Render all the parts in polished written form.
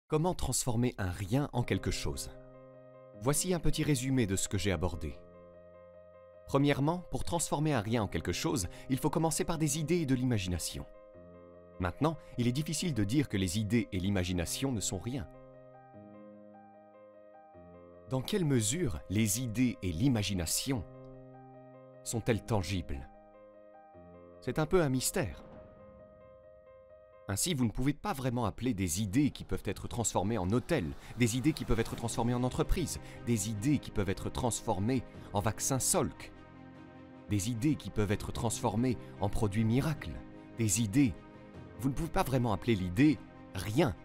Comment transformer un rien en quelque chose? Voici un petit résumé de ce que j'ai abordé. Premièrement, pour transformer un rien en quelque chose, il faut commencer par des idées et de l'imagination. Maintenant, il est difficile de dire que les idées et l'imagination ne sont rien. Dans quelle mesure les idées et l'imagination sont-elles tangibles? C'est un peu un mystère. Ainsi, vous ne pouvez pas vraiment appeler des idées qui peuvent être transformées en hôtels, des idées qui peuvent être transformées en entreprises, des idées qui peuvent être transformées en vaccins Salk, des idées qui peuvent être transformées en produits miracles, des idées. Vous ne pouvez pas vraiment appeler l'idée rien.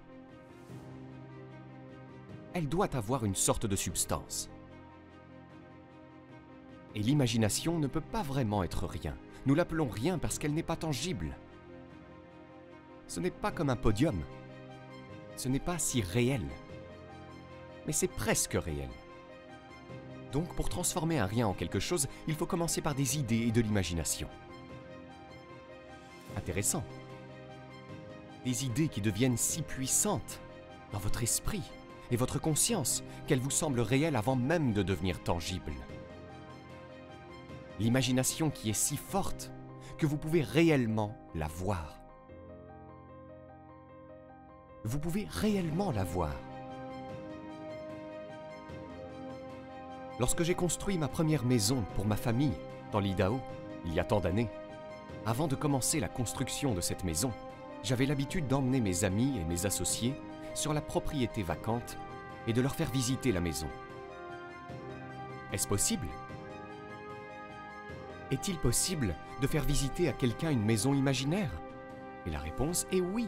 Elle doit avoir une sorte de substance. Et l'imagination ne peut pas vraiment être rien. Nous l'appelons rien parce qu'elle n'est pas tangible. Ce n'est pas comme un podium. Ce n'est pas si réel. Mais c'est presque réel. Donc, pour transformer un rien en quelque chose, il faut commencer par des idées et de l'imagination. Intéressant. Des idées qui deviennent si puissantes dans votre esprit et votre conscience qu'elles vous semblent réelles avant même de devenir tangibles. L'imagination qui est si forte que vous pouvez réellement la voir. Vous pouvez réellement la voir. Lorsque j'ai construit ma première maison pour ma famille dans l'Idaho, il y a tant d'années, avant de commencer la construction de cette maison, j'avais l'habitude d'emmener mes amis et mes associés sur la propriété vacante et de leur faire visiter la maison. Est-ce possible? Est-il possible de faire visiter à quelqu'un une maison imaginaire? Et la réponse est oui.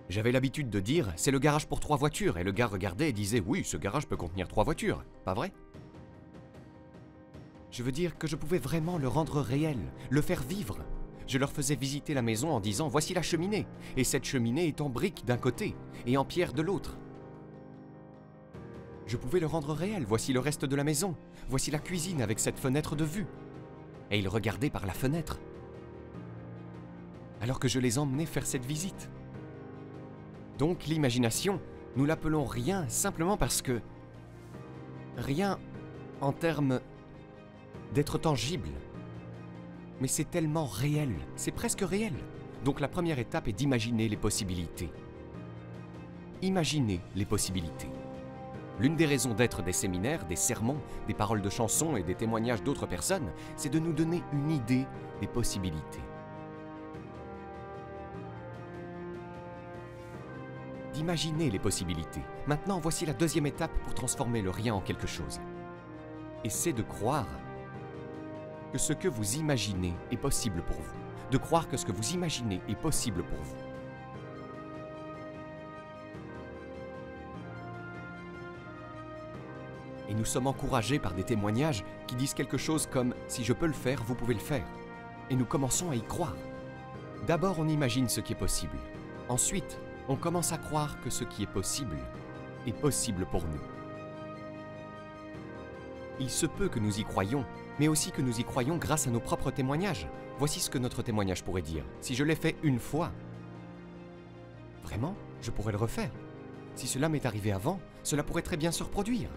J'avais l'habitude de dire « c'est le garage pour 3 voitures » et le gars regardait et disait « oui, ce garage peut contenir 3 voitures, pas vrai ?» Je veux dire que je pouvais vraiment le rendre réel, le faire vivre. Je leur faisais visiter la maison en disant « voici la cheminée, et cette cheminée est en brique d'un côté et en pierre de l'autre. » Je pouvais le rendre réel, voici le reste de la maison, voici la cuisine avec cette fenêtre de vue. Et ils regardaient par la fenêtre, alors que je les emmenais faire cette visite. Donc l'imagination, nous l'appelons rien simplement parce que rien en termes d'être tangible. Mais c'est tellement réel, c'est presque réel. Donc la première étape est d'imaginer les possibilités. Imaginez les possibilités. L'une des raisons d'être des séminaires, des sermons, des paroles de chansons et des témoignages d'autres personnes, c'est de nous donner une idée des possibilités. D'imaginer les possibilités. Maintenant, voici la deuxième étape pour transformer le rien en quelque chose. Et c'est de croire que ce que vous imaginez est possible pour vous. De croire que ce que vous imaginez est possible pour vous. Et nous sommes encouragés par des témoignages qui disent quelque chose comme « si je peux le faire, vous pouvez le faire ». Et nous commençons à y croire. D'abord, on imagine ce qui est possible. Ensuite, on commence à croire que ce qui est possible pour nous. Il se peut que nous y croyions, mais aussi que nous y croyons grâce à nos propres témoignages. Voici ce que notre témoignage pourrait dire. Si je l'ai fait une fois, vraiment, je pourrais le refaire. Si cela m'est arrivé avant, cela pourrait très bien se reproduire.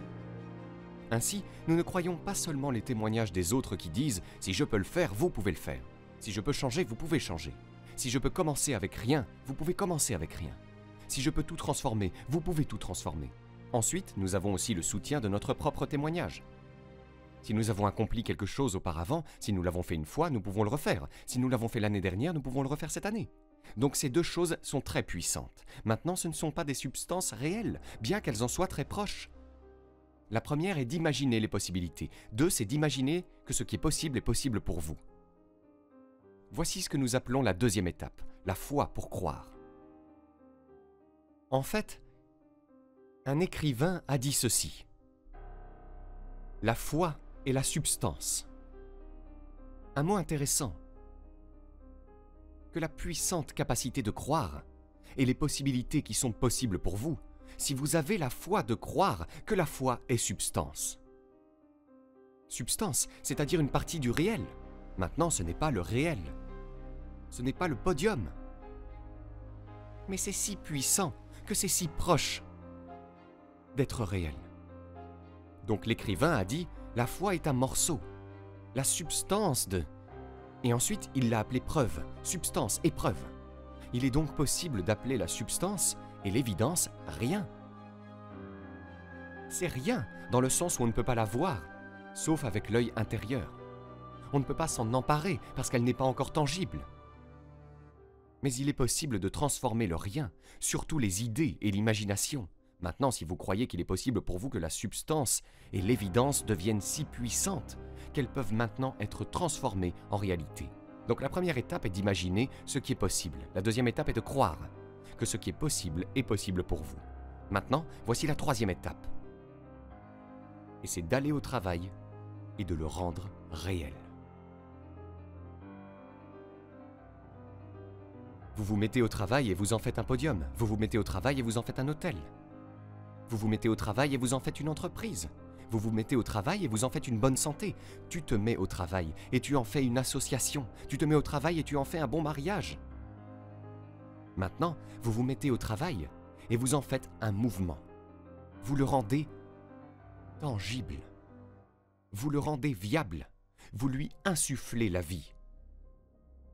Ainsi, nous ne croyons pas seulement les témoignages des autres qui disent « si je peux le faire, vous pouvez le faire. Si je peux changer, vous pouvez changer. Si je peux commencer avec rien, vous pouvez commencer avec rien. Si je peux tout transformer, vous pouvez tout transformer. » Ensuite, nous avons aussi le soutien de notre propre témoignage. Si nous avons accompli quelque chose auparavant, si nous l'avons fait une fois, nous pouvons le refaire. Si nous l'avons fait l'année dernière, nous pouvons le refaire cette année. Donc ces deux choses sont très puissantes. Maintenant, ce ne sont pas des substances réelles, bien qu'elles en soient très proches. La première est d'imaginer les possibilités. 2, c'est d'imaginer que ce qui est possible pour vous. Voici ce que nous appelons la deuxième étape, la foi pour croire. En fait, un écrivain a dit ceci. La foi est la substance. Un mot intéressant. Que la puissante capacité de croire et les possibilités qui sont possibles pour vous, si vous avez la foi de croire que la foi est substance. Substance, c'est-à-dire une partie du réel. Maintenant, ce n'est pas le réel. Ce n'est pas le podium. Mais c'est si puissant que c'est si proche d'être réel. Donc l'écrivain a dit « la foi est un morceau, la substance de… » Et ensuite, il l'a appelé preuve, substance et preuve. Il est donc possible d'appeler la substance et l'évidence rien. C'est rien, dans le sens où on ne peut pas la voir, sauf avec l'œil intérieur. On ne peut pas s'en emparer parce qu'elle n'est pas encore tangible. Mais il est possible de transformer le rien, surtout les idées et l'imagination. Maintenant, si vous croyez qu'il est possible pour vous que la substance et l'évidence deviennent si puissantes qu'elles peuvent maintenant être transformées en réalité. Donc la première étape est d'imaginer ce qui est possible. La deuxième étape est de croire que ce qui est possible pour vous. Maintenant, voici la troisième étape. Et c'est d'aller au travail et de le rendre réel. Vous vous mettez au travail et vous en faites un podium. Vous vous mettez au travail et vous en faites un hôtel. Vous vous mettez au travail et vous en faites une entreprise. Vous vous mettez au travail et vous en faites une bonne santé. Tu te mets au travail et tu en fais une association. Tu te mets au travail et tu en fais un bon mariage. Maintenant, vous vous mettez au travail et vous en faites un mouvement. Vous le rendez tangible. Vous le rendez viable. Vous lui insufflez la vie.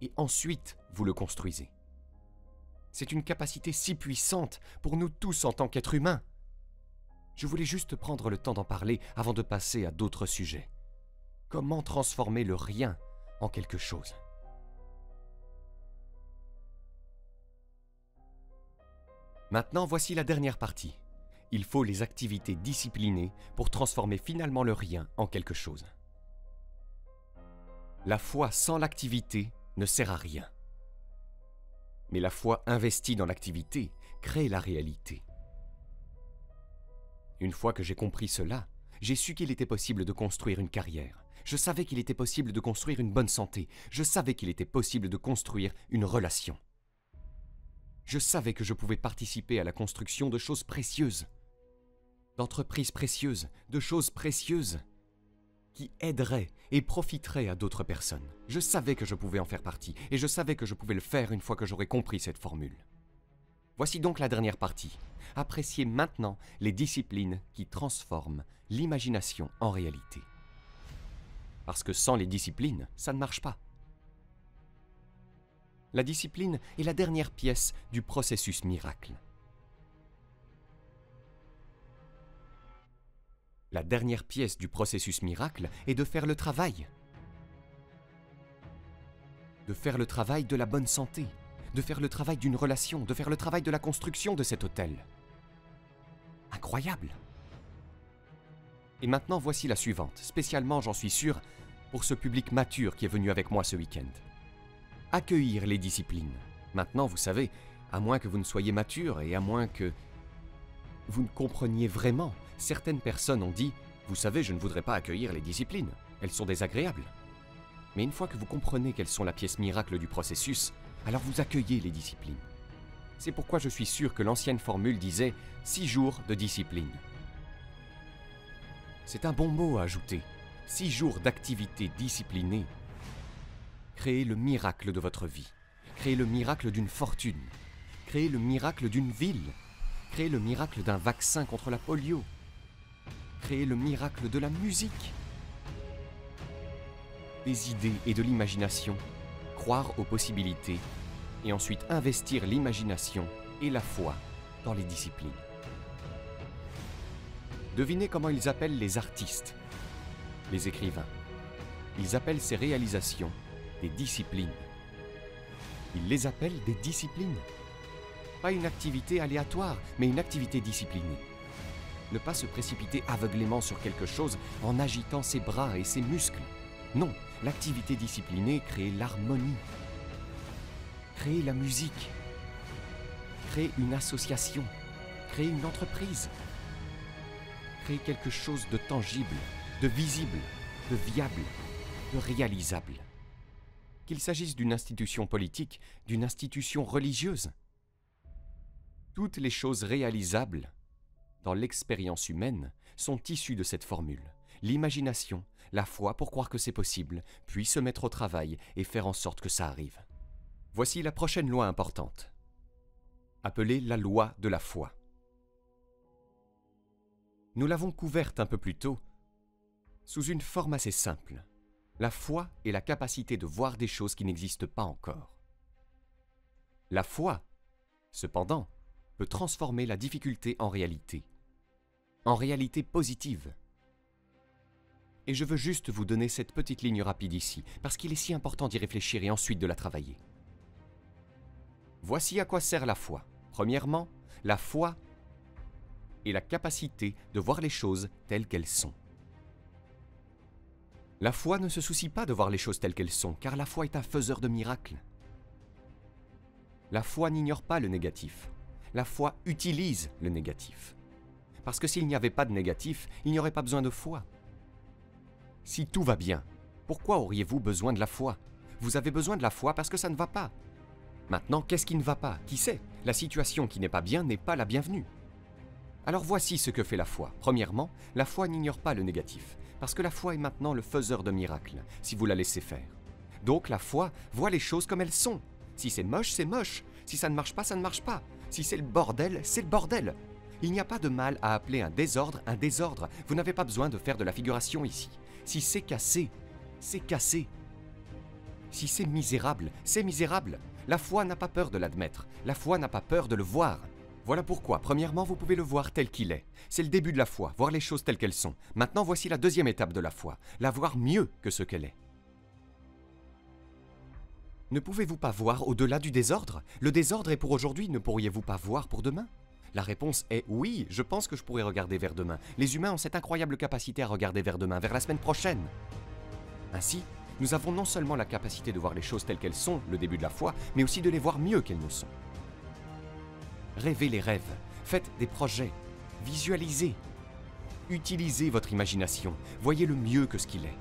Et ensuite, vous le construisez. C'est une capacité si puissante pour nous tous en tant qu'êtres humains. Je voulais juste prendre le temps d'en parler avant de passer à d'autres sujets. Comment transformer le rien en quelque chose? Maintenant, voici la dernière partie. Il faut les activités disciplinées pour transformer finalement le rien en quelque chose. La foi sans l'activité ne sert à rien. Mais la foi investie dans l'activité crée la réalité. Une fois que j'ai compris cela, j'ai su qu'il était possible de construire une carrière. Je savais qu'il était possible de construire une bonne santé. Je savais qu'il était possible de construire une relation. Je savais que je pouvais participer à la construction de choses précieuses, d'entreprises précieuses, de choses précieuses qui aideraient et profiteraient à d'autres personnes. Je savais que je pouvais en faire partie et je savais que je pouvais le faire une fois que j'aurais compris cette formule. Voici donc la dernière partie. Appréciez maintenant les disciplines qui transforment l'imagination en réalité. Parce que sans les disciplines, ça ne marche pas. La discipline est la dernière pièce du processus miracle. La dernière pièce du processus miracle est de faire le travail. De faire le travail de la bonne santé, de faire le travail d'une relation, de faire le travail de la construction de cet hôtel. Incroyable! Et maintenant, voici la suivante, spécialement, j'en suis sûr, pour ce public mature qui est venu avec moi ce week-end. Accueillir les disciplines. Maintenant, vous savez, à moins que vous ne soyez mature et à moins que vous ne compreniez vraiment, certaines personnes ont dit « Vous savez, je ne voudrais pas accueillir les disciplines, elles sont désagréables. » Mais une fois que vous comprenez quelles sont la pièce miracle du processus, alors vous accueillez les disciplines. C'est pourquoi je suis sûr que l'ancienne formule disait « 6 jours de discipline ». C'est un bon mot à ajouter. 6 jours d'activité disciplinée. Créez le miracle de votre vie. Créez le miracle d'une fortune. Créez le miracle d'une ville. Créez le miracle d'un vaccin contre la polio. Créez le miracle de la musique. Des idées et de l'imagination. Croire aux possibilités. Et ensuite investir l'imagination et la foi dans les disciplines. Devinez comment ils appellent les artistes, les écrivains. Ils appellent ces réalisations des disciplines. Ils les appellent des disciplines. Pas une activité aléatoire, mais une activité disciplinée. Ne pas se précipiter aveuglément sur quelque chose en agitant ses bras et ses muscles. Non, l'activité disciplinée crée l'harmonie, crée la musique, crée une association, crée une entreprise. Créer quelque chose de tangible, de visible, de viable, de réalisable. Qu'il s'agisse d'une institution politique, d'une institution religieuse. Toutes les choses réalisables dans l'expérience humaine sont issues de cette formule. L'imagination, la foi pour croire que c'est possible, puis se mettre au travail et faire en sorte que ça arrive. Voici la prochaine loi importante. appelée la loi de la foi. Nous l'avons couverte un peu plus tôt sous une forme assez simple. La foi est la capacité de voir des choses qui n'existent pas encore. La foi, cependant, peut transformer la difficulté en réalité positive. Et je veux juste vous donner cette petite ligne rapide ici, parce qu'il est si important d'y réfléchir et ensuite de la travailler. Voici à quoi sert la foi. Premièrement, la foi est la capacité de voir les choses telles qu'elles sont. La foi ne se soucie pas de voir les choses telles qu'elles sont, car la foi est un faiseur de miracles. La foi n'ignore pas le négatif. La foi utilise le négatif. Parce que s'il n'y avait pas de négatif, il n'y aurait pas besoin de foi. Si tout va bien, pourquoi auriez-vous besoin de la foi? Vous avez besoin de la foi parce que ça ne va pas. Maintenant, qu'est-ce qui ne va pas? Qui sait? La situation qui n'est pas bien n'est pas la bienvenue. Alors voici ce que fait la foi. Premièrement, la foi n'ignore pas le négatif, parce que la foi est maintenant le faiseur de miracles, si vous la laissez faire. Donc la foi voit les choses comme elles sont. Si c'est moche, c'est moche. Si ça ne marche pas, ça ne marche pas. Si c'est le bordel, c'est le bordel. Il n'y a pas de mal à appeler un désordre un désordre. Vous n'avez pas besoin de faire de la figuration ici. Si c'est cassé, c'est cassé. Si c'est misérable, c'est misérable. La foi n'a pas peur de l'admettre. La foi n'a pas peur de le voir. Voilà pourquoi, premièrement, vous pouvez le voir tel qu'il est. C'est le début de la foi, voir les choses telles qu'elles sont. Maintenant, voici la deuxième étape de la foi, la voir mieux que ce qu'elle est. Ne pouvez-vous pas voir au-delà du désordre? Le désordre est pour aujourd'hui, ne pourriez-vous pas voir pour demain? La réponse est oui, je pense que je pourrais regarder vers demain. Les humains ont cette incroyable capacité à regarder vers demain, vers la semaine prochaine. Ainsi, nous avons non seulement la capacité de voir les choses telles qu'elles sont, le début de la foi, mais aussi de les voir mieux qu'elles ne sont. Rêvez les rêves, faites des projets, visualisez, utilisez votre imagination, voyez-le mieux que ce qu'il est.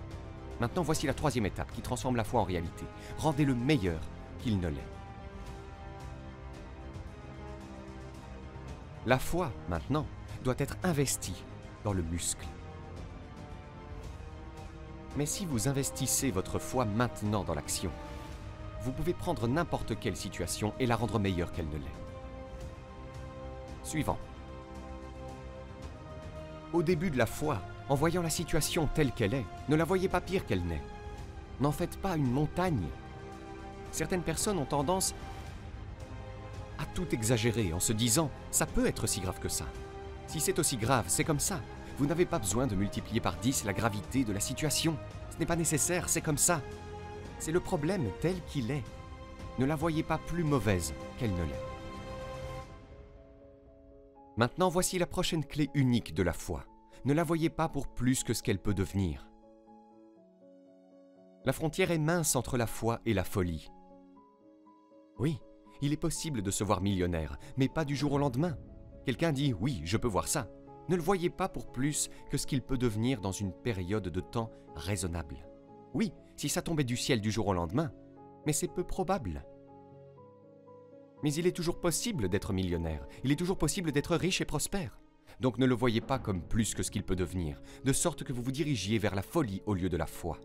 Maintenant, voici la troisième étape qui transforme la foi en réalité. Rendez-le meilleur qu'il ne l'est. La foi, maintenant, doit être investie dans le muscle. Mais si vous investissez votre foi maintenant dans l'action, vous pouvez prendre n'importe quelle situation et la rendre meilleure qu'elle ne l'est. Suivant. Au début de la foi, en voyant la situation telle qu'elle est, ne la voyez pas pire qu'elle n'est. N'en faites pas une montagne. Certaines personnes ont tendance à tout exagérer en se disant « ça peut être si grave que ça ». Si c'est aussi grave, c'est comme ça. Vous n'avez pas besoin de multiplier par 10 la gravité de la situation. Ce n'est pas nécessaire, c'est comme ça. C'est le problème tel qu'il est. Ne la voyez pas plus mauvaise qu'elle ne l'est. Maintenant, voici la prochaine clé unique de la foi. Ne la voyez pas pour plus que ce qu'elle peut devenir. La frontière est mince entre la foi et la folie. Oui, il est possible de se voir millionnaire, mais pas du jour au lendemain. Quelqu'un dit « oui, je peux voir ça ». Ne le voyez pas pour plus que ce qu'il peut devenir dans une période de temps raisonnable. Oui, si ça tombait du ciel du jour au lendemain, mais c'est peu probable. Mais il est toujours possible d'être millionnaire, il est toujours possible d'être riche et prospère. Donc ne le voyez pas comme plus que ce qu'il peut devenir, de sorte que vous vous dirigiez vers la folie au lieu de la foi.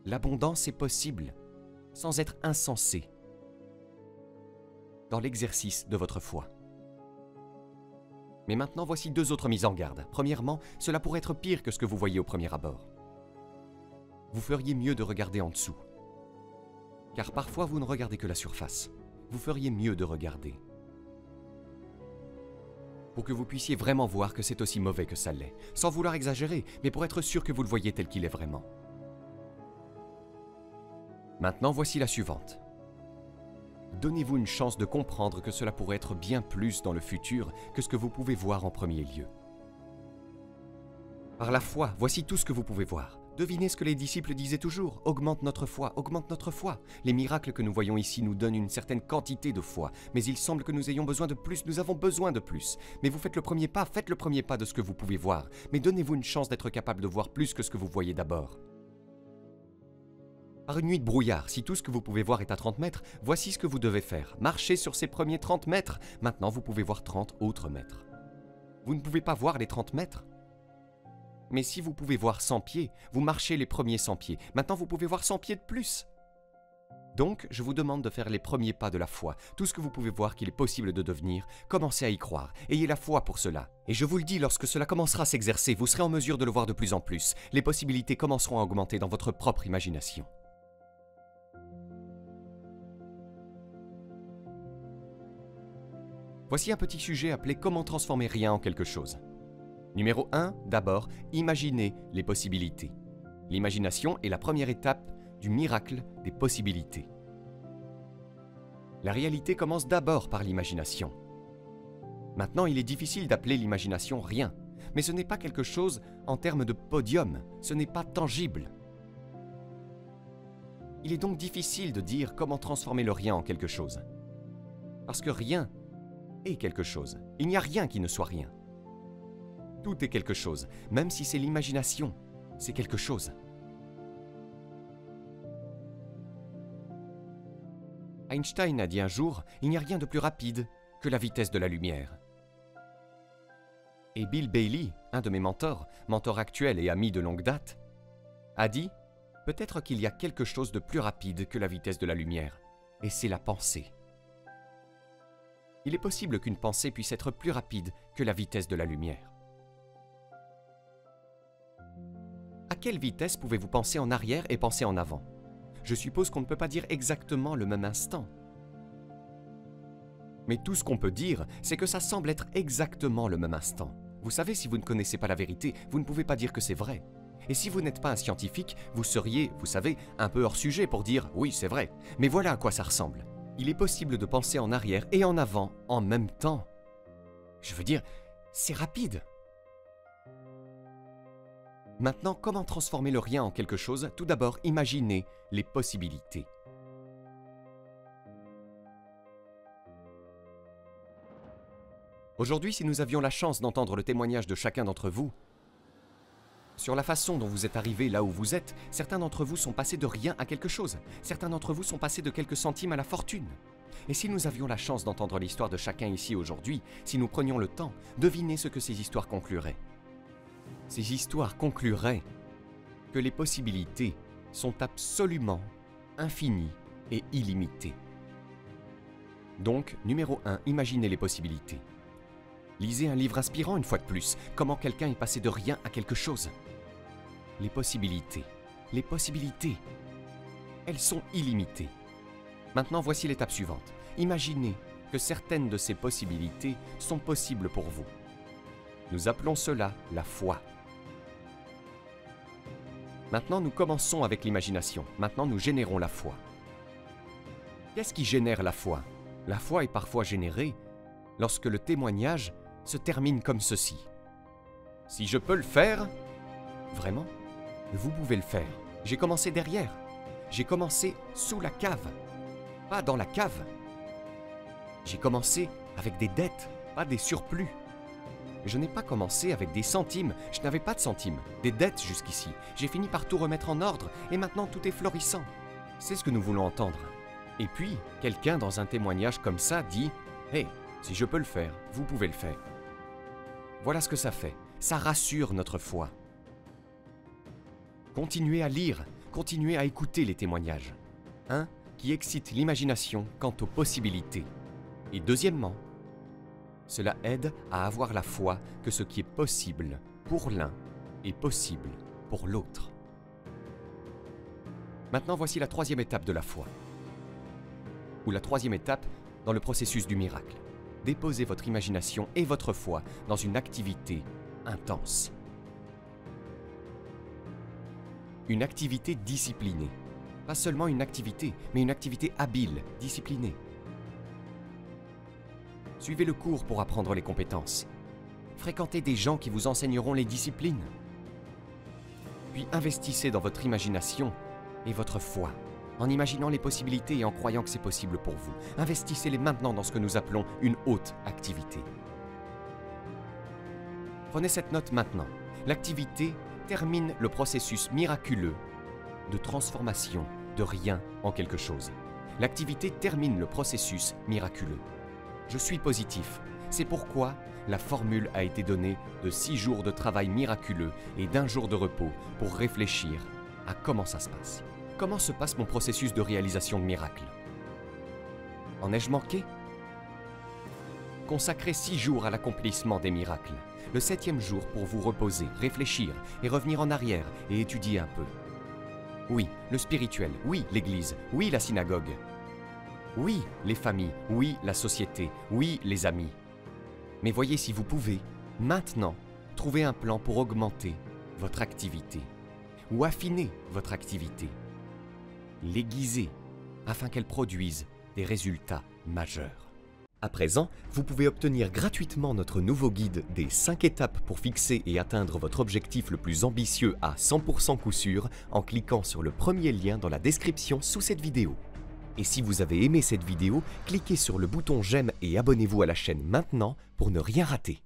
L'abondance est possible, sans être insensé, dans l'exercice de votre foi. Mais maintenant, voici deux autres mises en garde. Premièrement, cela pourrait être pire que ce que vous voyez au premier abord. Vous feriez mieux de regarder en dessous. Car parfois, vous ne regardez que la surface. Vous feriez mieux de regarder. Pour que vous puissiez vraiment voir que c'est aussi mauvais que ça l'est. Sans vouloir exagérer, mais pour être sûr que vous le voyez tel qu'il est vraiment. Maintenant, voici la suivante. Donnez-vous une chance de comprendre que cela pourrait être bien plus dans le futur que ce que vous pouvez voir en premier lieu. Par la foi, voici tout ce que vous pouvez voir. Devinez ce que les disciples disaient toujours. Augmente notre foi, augmente notre foi. Les miracles que nous voyons ici nous donnent une certaine quantité de foi, mais il semble que nous ayons besoin de plus, nous avons besoin de plus. Mais vous faites le premier pas de ce que vous pouvez voir, mais donnez-vous une chance d'être capable de voir plus que ce que vous voyez d'abord. Par une nuit de brouillard, si tout ce que vous pouvez voir est à 30 mètres, voici ce que vous devez faire. Marchez sur ces premiers 30 mètres. Maintenant, vous pouvez voir 30 autres mètres. Vous ne pouvez pas voir les 30 mètres. Mais si vous pouvez voir 100 pieds, vous marchez les premiers 100 pieds. Maintenant, vous pouvez voir 100 pieds de plus. Donc, je vous demande de faire les premiers pas de la foi. Tout ce que vous pouvez voir qu'il est possible de devenir, commencez à y croire. Ayez la foi pour cela. Et je vous le dis, lorsque cela commencera à s'exercer, vous serez en mesure de le voir de plus en plus. Les possibilités commenceront à augmenter dans votre propre imagination. Voici un petit sujet appelé « Comment transformer rien en quelque chose ». Numéro 1, d'abord, imaginez les possibilités. L'imagination est la première étape du miracle des possibilités. La réalité commence d'abord par l'imagination. Maintenant, il est difficile d'appeler l'imagination rien, mais ce n'est pas quelque chose en termes de podium, ce n'est pas tangible. Il est donc difficile de dire comment transformer le rien en quelque chose. Parce que rien est quelque chose. Il n'y a rien qui ne soit rien. Tout est quelque chose, même si c'est l'imagination, c'est quelque chose. Einstein a dit un jour, il n'y a rien de plus rapide que la vitesse de la lumière. Et Bill Bailey, un de mes mentors, mentor actuel et ami de longue date, a dit, peut-être qu'il y a quelque chose de plus rapide que la vitesse de la lumière, et c'est la pensée. Il est possible qu'une pensée puisse être plus rapide que la vitesse de la lumière. À quelle vitesse pouvez-vous penser en arrière et penser en avant ? Je suppose qu'on ne peut pas dire exactement le même instant. Mais tout ce qu'on peut dire, c'est que ça semble être exactement le même instant. Vous savez, si vous ne connaissez pas la vérité, vous ne pouvez pas dire que c'est vrai. Et si vous n'êtes pas un scientifique, vous seriez, vous savez, un peu hors sujet pour dire « oui, c'est vrai ». Mais voilà à quoi ça ressemble. Il est possible de penser en arrière et en avant en même temps. Je veux dire, c'est rapide. Maintenant, comment transformer le rien en quelque chose? Tout d'abord, imaginez les possibilités. Aujourd'hui, si nous avions la chance d'entendre le témoignage de chacun d'entre vous, sur la façon dont vous êtes arrivé là où vous êtes, certains d'entre vous sont passés de rien à quelque chose. Certains d'entre vous sont passés de quelques centimes à la fortune. Et si nous avions la chance d'entendre l'histoire de chacun ici aujourd'hui, si nous prenions le temps, devinez ce que ces histoires concluraient. Ces histoires concluraient que les possibilités sont absolument infinies et illimitées. Donc, numéro 1, imaginez les possibilités. Lisez un livre inspirant une fois de plus, comment quelqu'un est passé de rien à quelque chose. Les possibilités, elles sont illimitées. Maintenant, voici l'étape suivante. Imaginez que certaines de ces possibilités sont possibles pour vous. Nous appelons cela la foi. Maintenant, nous commençons avec l'imagination. Maintenant, nous générons la foi. Qu'est-ce qui génère la foi? La foi est parfois générée lorsque le témoignage se termine comme ceci. Si je peux le faire, vraiment, vous pouvez le faire. J'ai commencé derrière. J'ai commencé sous la cave, pas dans la cave. J'ai commencé avec des dettes, pas des surplus. Je n'ai pas commencé avec des centimes, je n'avais pas de centimes, des dettes jusqu'ici. J'ai fini par tout remettre en ordre et maintenant tout est florissant. C'est ce que nous voulons entendre. Et puis, quelqu'un dans un témoignage comme ça dit « Hey, si je peux le faire, vous pouvez le faire. » Voilà ce que ça fait. Ça rassure notre foi. Continuez à lire, continuez à écouter les témoignages. Un, qui excite l'imagination quant aux possibilités. Et deuxièmement, cela aide à avoir la foi que ce qui est possible pour l'un est possible pour l'autre. Maintenant, voici la troisième étape de la foi. Ou la troisième étape dans le processus du miracle. Déposez votre imagination et votre foi dans une activité intense. Une activité disciplinée. Pas seulement une activité, mais une activité habile, disciplinée. Suivez le cours pour apprendre les compétences. Fréquentez des gens qui vous enseigneront les disciplines. Puis investissez dans votre imagination et votre foi, en imaginant les possibilités et en croyant que c'est possible pour vous. Investissez-les maintenant dans ce que nous appelons une haute activité. Prenez cette note maintenant. L'activité termine le processus miraculeux de transformation de rien en quelque chose. L'activité termine le processus miraculeux. Je suis positif. C'est pourquoi la formule a été donnée de 6 jours de travail miraculeux et d'1 jour de repos pour réfléchir à comment ça se passe. Comment se passe mon processus de réalisation de miracles? En ai-je manqué? Consacrez 6 jours à l'accomplissement des miracles. Le 7e jour pour vous reposer, réfléchir et revenir en arrière et étudier un peu. Oui, le spirituel, oui, l'Église, oui, la synagogue. Oui, les familles, oui, la société, oui, les amis. Mais voyez si vous pouvez, maintenant, trouver un plan pour augmenter votre activité ou affiner votre activité, l'aiguiser afin qu'elle produise des résultats majeurs. À présent, vous pouvez obtenir gratuitement notre nouveau guide des 5 étapes pour fixer et atteindre votre objectif le plus ambitieux à 100% coup sûr en cliquant sur le premier lien dans la description sous cette vidéo. Et si vous avez aimé cette vidéo, cliquez sur le bouton j'aime et abonnez-vous à la chaîne maintenant pour ne rien rater.